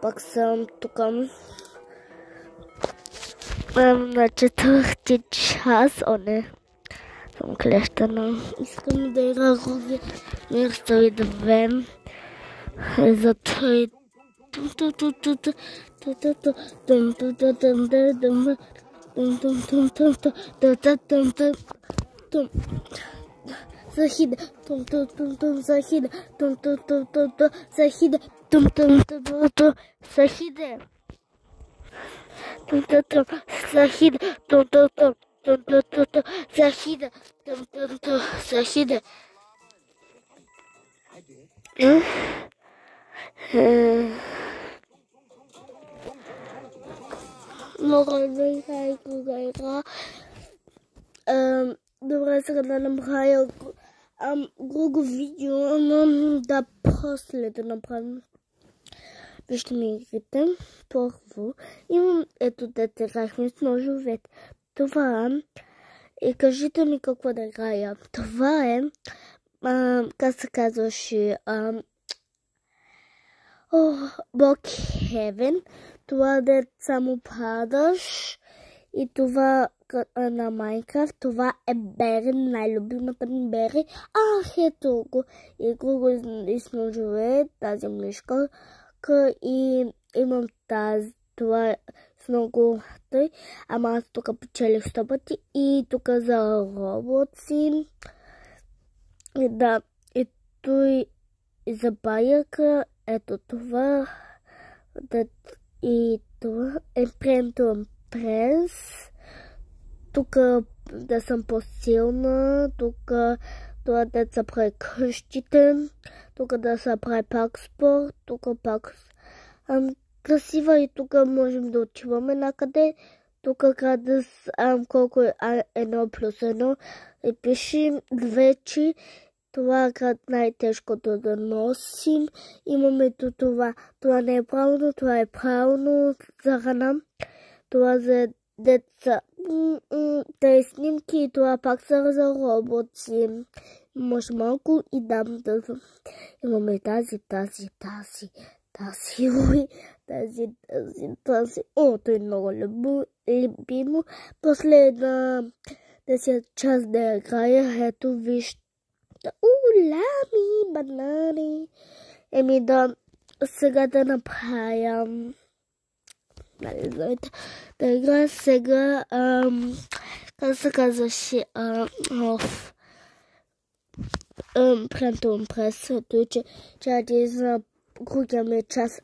Пак съм тук на четвърти час. О, не. Съм клещана. Искам да игра Руги Мир Story 2. Затова и Захида, Захида, Захида, Захида, Захида, Захида, Захида. Много игра, кога игра. Добре, сега да направя друго видео, но да после да направим. Вижте ми игрите. Първо имам ето дете играхме с ножовете. Това и кажете ми какво да играя. Това е как се казваше Blockhaven. Това да само падаш. И това на Майнкрафт, това е Бери, най-любимата ми Бери. Ето го. И го с ножове, тази мишка. И имам тази, това е с много тъй. Ама аз тук печелих 100 пъти. И тук за роботи. И да, и той за баяка. Ето това. И това е прес. Тук да съм по-силна, тук това да се прави къщите, тук да се прави пак спорт, тук пак красива и тук можем да отиваме накъде. Тук градус колко е 1+1 и пише вече. Това град най-тежкото да носим. Имаме това. Това не е правилно, това е правилно за храна. Това за деца. Тези снимки и това пак са за роботи. Може малко и дам да имаме тази. О, той е много любимо. После на 10 час да играя. Ето вижте. Лами, банани. Да, сега да направя. Да играя сега, как се казваше, Phantom Press, че за Google час